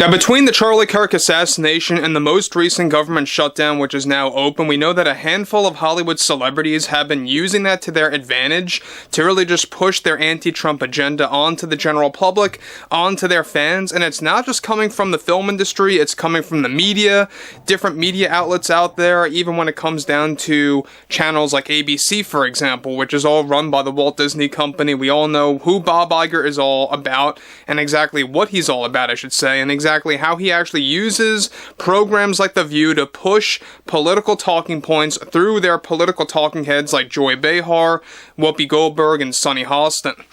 Now, between the Charlie Kirk assassination and the most recent government shutdown, which is now open, we know that a handful of Hollywood celebrities have been using that to their advantage to really just push their anti-Trump agenda onto the general public, onto their fans, and it's not just coming from the film industry, it's coming from the media, different media outlets out there, even when it comes down to channels like ABC, for example, which is all run by the Walt Disney Company. We all know who Bob Iger is all about, and exactly what he's all about, I should say, and exactly how he actually uses programs like The View to push political talking points through their political talking heads like Joy Behar, Whoopi Goldberg, and Sunny Hostin.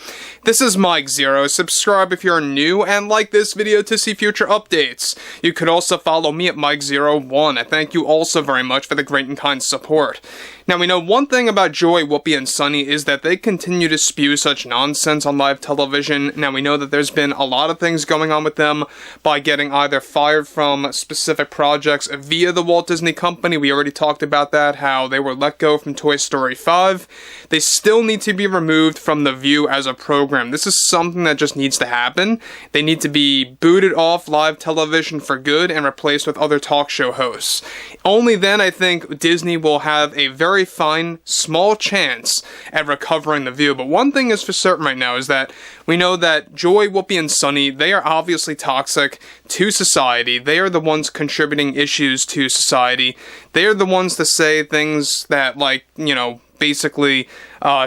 This is Mike Zero. Subscribe if you're new, and like this video to see future updates. You could also follow me at Mike01. I thank you also very much for the great and kind support. Now, we know one thing about Joy, Whoopi, and Sunny is that they continue to spew such nonsense on live television. Now, we know that there's been a lot of things going on with them by getting either fired from specific projects via the Walt Disney Company. We already talked about that, how they were let go from Toy Story 5. They still need to be removed from The View as a program. This is something that just needs to happen. They need to be booted off live television for good and replaced with other talk show hosts. Only then, I think, Disney will have a very fine, small chance at recovering The View. But one thing is for certain right now is that we know that Joy, Whoopi, and Sunny, they are obviously toxic to society. They are the ones contributing issues to society. They are the ones to say things that, like, basically,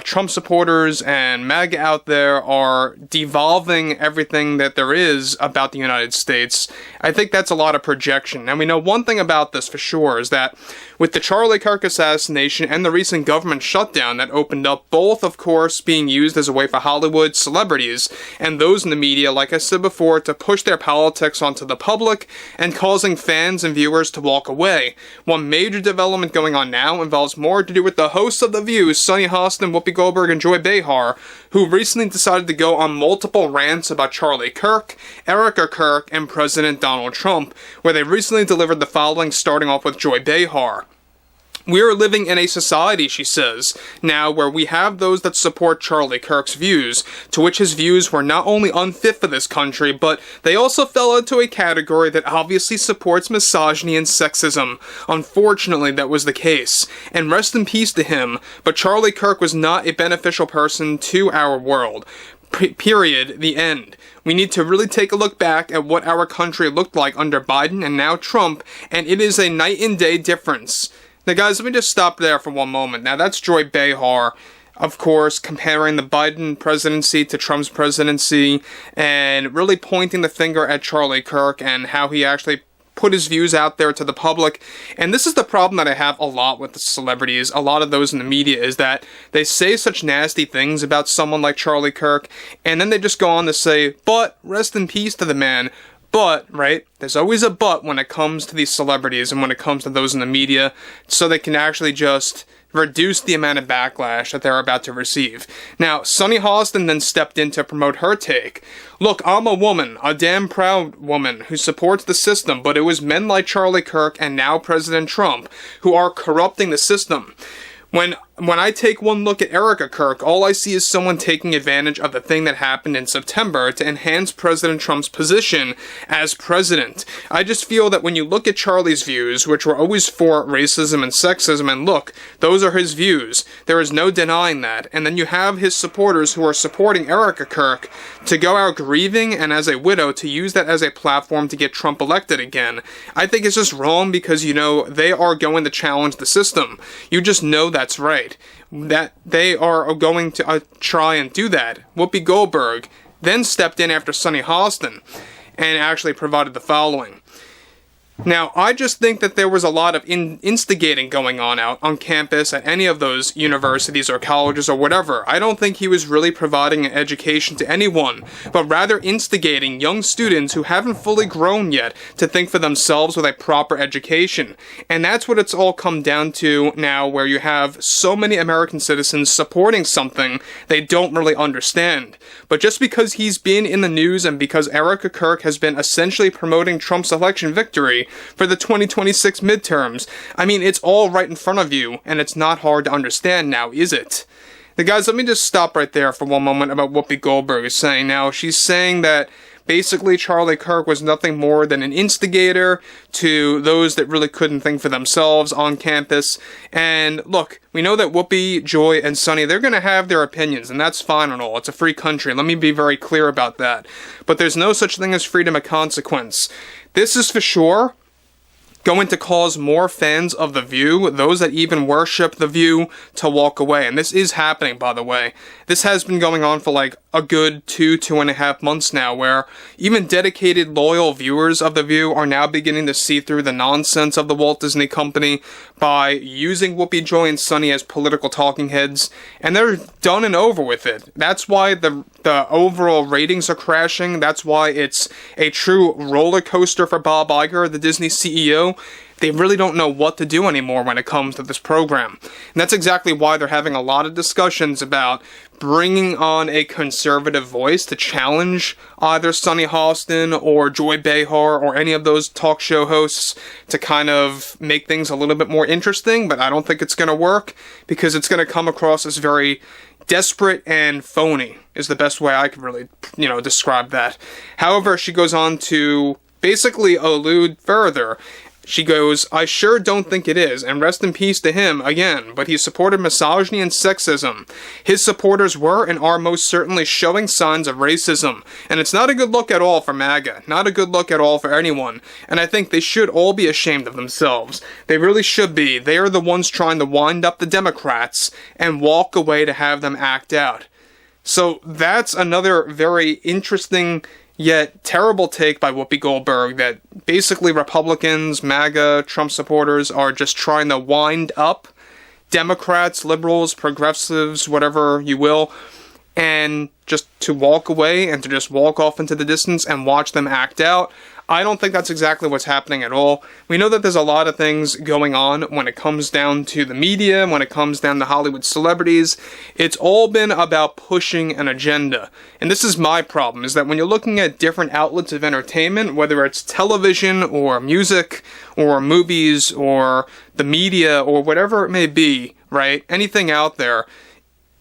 Trump supporters and MAGA out there are devolving everything that there is about the United States. I think that's a lot of projection. And we know one thing about this for sure is that with the Charlie Kirk assassination and the recent government shutdown that opened up, both, of course, being used as a way for Hollywood celebrities and those in the media, like I said before, to push their politics onto the public and causing fans and viewers to walk away. One major development going on now involves more to do with the hosts of The View, Sunny Hostin, Whoopi Goldberg, and Joy Behar, who recently decided to go on multiple rants about Charlie Kirk, Erika Kirk, and President Donald Trump, where they recently delivered the following, starting off with Joy Behar. "We are living in a society," she says, "now where we have those that support Charlie Kirk's views, to which his views were not only unfit for this country, but they also fell into a category that obviously supports misogyny and sexism. Unfortunately, that was the case. And rest in peace to him, but Charlie Kirk was not a beneficial person to our world. Period. The end. We need to really take a look back at what our country looked like under Biden and now Trump, and it is a night and day difference." Now, guys, let me just stop there for one moment. Now, that's Joy Behar, of course, comparing the Biden presidency to Trump's presidency and really pointing the finger at Charlie Kirk and how he actually put his views out there to the public. And this is the problem that I have a lot with the celebrities, a lot of those in the media, is that they say such nasty things about someone like Charlie Kirk, and then they just go on to say, but rest in peace to the man. But, right, there's always a but when it comes to these celebrities and when it comes to those in the media, so they can actually just reduce the amount of backlash that they're about to receive. Now, Sunny Hostin then stepped in to promote her take. "Look, I'm a woman, a damn proud woman, who supports the system, but it was men like Charlie Kirk and now President Trump who are corrupting the system. When I take one look at Erika Kirk, all I see is someone taking advantage of the thing that happened in September to enhance President Trump's position as president. I just feel that when you look at Charlie's views, which were always for racism and sexism, and look, those are his views. There is no denying that. And then you have his supporters who are supporting Erika Kirk to go out grieving and as a widow to use that as a platform to get Trump elected again. I think it's just wrong because, they are going to challenge the system. You just know that's right. That they are going to try and do that. Whoopi Goldberg then stepped in after Sunny Hostin and actually provided the following. Now, I just think that there was a lot of instigating going on out on campus at any of those universities or colleges or whatever. I don't think he was really providing an education to anyone, but rather instigating young students who haven't fully grown yet to think for themselves with a proper education. And that's what it's all come down to now, where you have so many American citizens supporting something they don't really understand. But just because he's been in the news and because Erika Kirk has been essentially promoting Trump's election victory for the 2026 midterms, I mean, it's all right in front of you, and it's not hard to understand now, is it? Now, guys, let me just stop right there for one moment about Whoopi Goldberg is saying. Now, she's saying that basically Charlie Kirk was nothing more than an instigator to those that really couldn't think for themselves on campus. And look, we know that Whoopi, Joy, and Sunny, they're going to have their opinions, and that's fine and all. It's a free country. Let me be very clear about that. But there's no such thing as freedom of consequence. This is for sure going to cause more fans of The View, those that even worship The View, to walk away. And this is happening, by the way. This has been going on for like a good 2.5 months now, where even dedicated, loyal viewers of The View are now beginning to see through the nonsense of the Walt Disney Company by using Whoopi, Joy, and Sunny as political talking heads, and they're done and over with it. That's why the overall ratings are crashing. That's why it's a true roller coaster for Bob Iger, the Disney CEO. They really don't know what to do anymore when it comes to this program. And that's exactly why they're having a lot of discussions about bringing on a conservative voice to challenge either Sunny Hostin or Joy Behar or any of those talk show hosts to kind of make things a little bit more interesting. But I don't think it's going to work because it's going to come across as very desperate and phony is the best way I could really, describe that. However, she goes on to basically allude further. She goes, "I sure don't think it is, and rest in peace to him, again, but he supported misogyny and sexism. His supporters were and are most certainly showing signs of racism, and it's not a good look at all for MAGA, not a good look at all for anyone, and I think they should all be ashamed of themselves. They really should be. They are the ones trying to wind up the Democrats and walk away to have them act out." So that's another very interesting yet terrible take by Whoopi Goldberg that basically Republicans, MAGA, Trump supporters are just trying to wind up Democrats, liberals, progressives, whatever you will, and just to walk away and to just walk off into the distance and watch them act out. I don't think that's exactly what's happening at all. We know that there's a lot of things going on when it comes down to the media, when it comes down to Hollywood celebrities. It's all been about pushing an agenda. And this is my problem, is that when you're looking at different outlets of entertainment, whether it's television or music or movies or the media or whatever it may be, right? Anything out there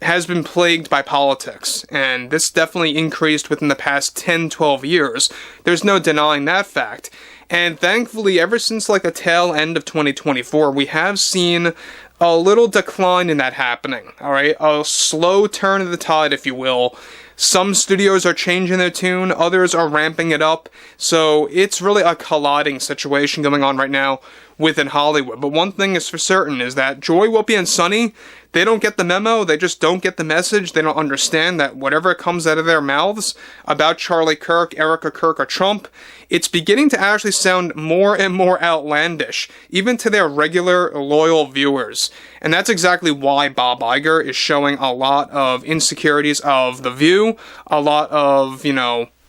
has been plagued by politics, and this definitely increased within the past 10-12 years. There's no denying that fact. And thankfully, ever since like the tail end of 2024, we have seen a little decline in that happening, alright? A slow turn of the tide, if you will. Some studios are changing their tune, others are ramping it up, so it's really a colliding situation going on right now within Hollywood. But one thing is for certain, is that Joy, Whoopi, and Sunny, they don't get the memo, they just don't get the message, they don't understand that whatever comes out of their mouths about Charlie Kirk, Erika Kirk, or Trump, it's beginning to actually sound more and more outlandish, even to their regular, loyal viewers. And that's exactly why Bob Iger is showing a lot of insecurities of The View, a lot of,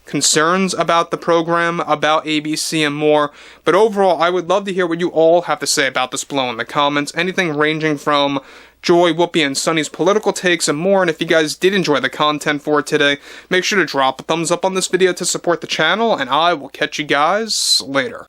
concerns about the program, about ABC, and more. But overall, I would love to hear what you all have to say about this below in the comments. Anything ranging from Joy, Whoopi, and Sunny's political takes and more. And if you guys did enjoy the content for today, make sure to drop a thumbs up on this video to support the channel, and I will catch you guys later.